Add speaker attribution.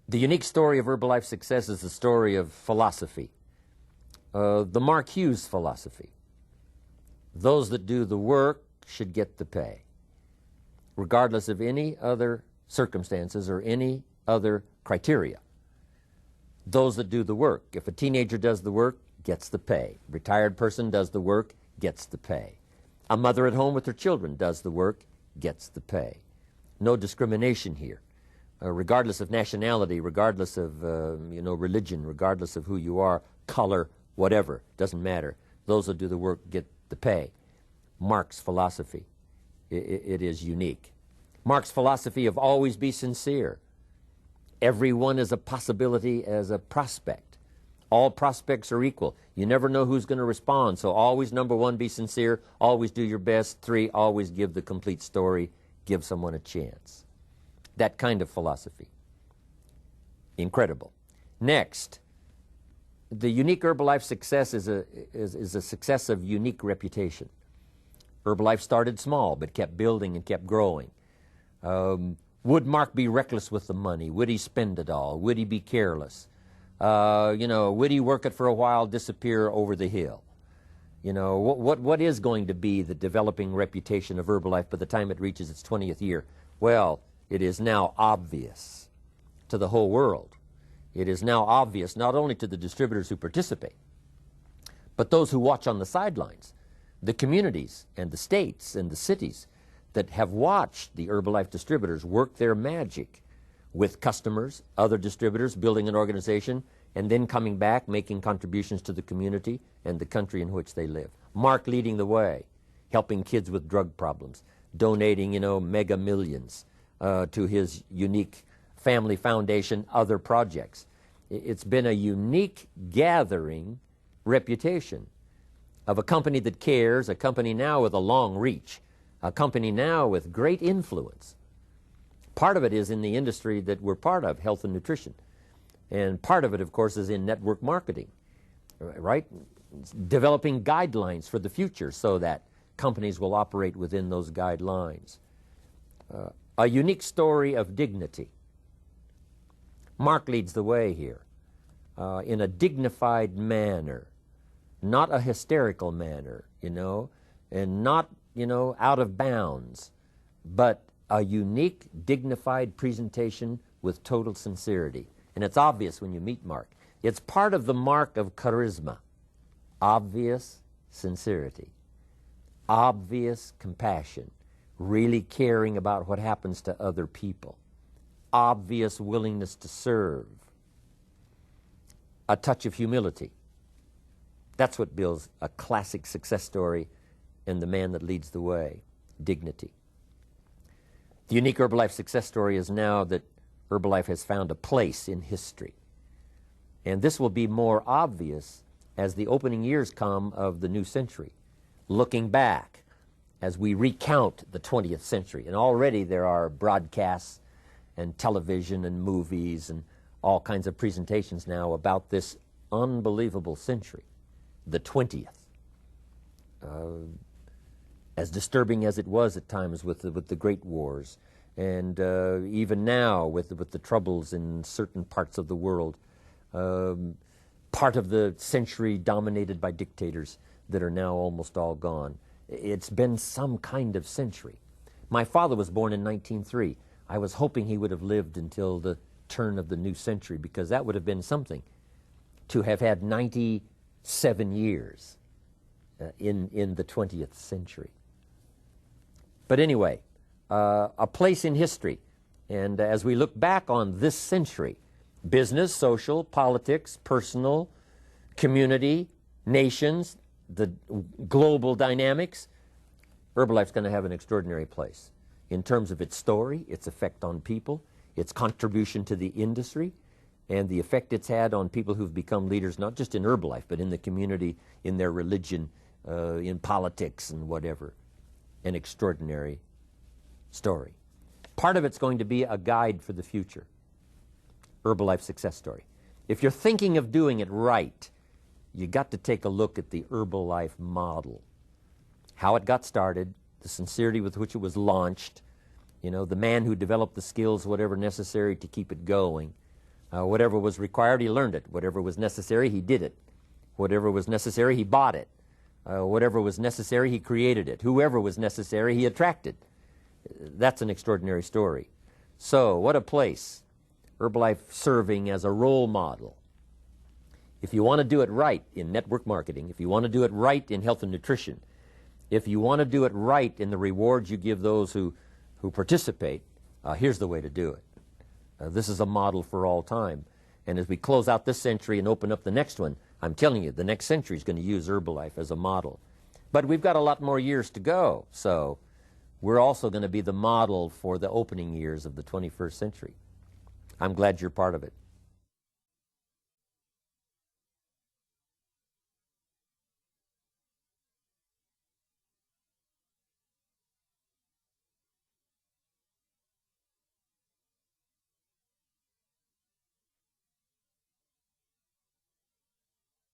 Speaker 1: The unique story of Herbalife success is the story of philosophy, the Mark Hughes philosophy. Those that do the work should get the pay, regardless of any other circumstances or any other criteria. Those that do the work. If a teenager does the work, gets the pay. Retired person does the work, gets the pay. A mother at home with her children does the work, gets the pay. No discrimination here. Regardless of nationality, regardless of religion, regardless of who you are, color, whatever, doesn't matter. Those that do the work get the pay. Mark's philosophy, it is unique. Mark's philosophy of always be sincere. Everyone is a possibility as a prospect. All prospects are equal. You never know who's going to respond, so always, number one, be sincere. Always do your best. 3, always give the complete story. Give someone a chance. That kind of philosophy. Incredible. Next, the unique Herbalife success is a success of unique reputation. Herbalife started small, but kept building and kept growing. Would Mark be reckless with the money? Would he spend it all? Would he be careless? Would he work it for a while, disappear over the hill? What is going to be the developing reputation of Herbalife by the time it reaches its 20th year? Well, it is now obvious to the whole world. It is now obvious not only to the distributors who participate, but those who watch on the sidelines, the communities and the states and the cities that have watched the Herbalife distributors work their magic with customers, other distributors, building an organization, and then coming back, making contributions to the community and the country in which they live. Mark leading the way, helping kids with drug problems, donating, mega millions to his unique family foundation, other projects. It's been a unique gathering reputation of a company that cares, a company now with a long reach, a company now with great influence. Part of it is in the industry that we're part of, health and nutrition. And part of it, of course, is in network marketing, right? Developing guidelines for the future so that companies will operate within those guidelines. A unique story of dignity. Mark leads the way here in a dignified manner, not a hysterical manner, and not, out of bounds, but a unique, dignified presentation with total sincerity. And it's obvious when you meet Mark. It's part of the mark of charisma. Obvious sincerity. Obvious compassion. Really caring about what happens to other people. Obvious willingness to serve. A touch of humility. That's what builds a classic success story in the man that leads the way. Dignity. The unique Herbalife success story is now that Herbalife has found a place in history. And this will be more obvious as the opening years come of the new century. Looking back as we recount the 20th century. And already there are broadcasts and television and movies and all kinds of presentations now about this unbelievable century, the 20th. As disturbing as it was at times with the Great Wars, and even now with the troubles in certain parts of the world, part of the century dominated by dictators that are now almost all gone. It's been some kind of century. My father was born in 1903. I was hoping he would have lived until the turn of the new century, because that would have been something, to have had 97 years in the 20th century. But anyway, a place in history. And as we look back on this century, business, social, politics, personal, community, nations, the global dynamics, Herbalife's going to have an extraordinary place in terms of its story, its effect on people, its contribution to the industry, and the effect it's had on people who've become leaders, not just in Herbalife, but in the community, in their religion, in politics and whatever. An extraordinary story. Part of it's going to be a guide for the future. Herbalife success story. If you're thinking of doing it right, you got to take a look at the Herbalife model. How it got started, the sincerity with which it was launched, the man who developed the skills, whatever necessary to keep it going, Whatever was required, he learned it. Whatever was necessary, he did it. Whatever was necessary, he bought it. Whatever was necessary, he created it. Whoever was necessary, he attracted. That's an extraordinary story. So, what a place. Herbalife serving as a role model. If you want to do it right in network marketing, if you want to do it right in health and nutrition, if you want to do it right in the rewards you give those who participate, here's the way to do it. This is a model for all time. And as we close out this century and open up the next one, I'm telling you, the next century is going to use Herbalife as a model. But we've got a lot more years to go, so we're also going to be the model for the opening years of the 21st century. I'm glad you're part of it.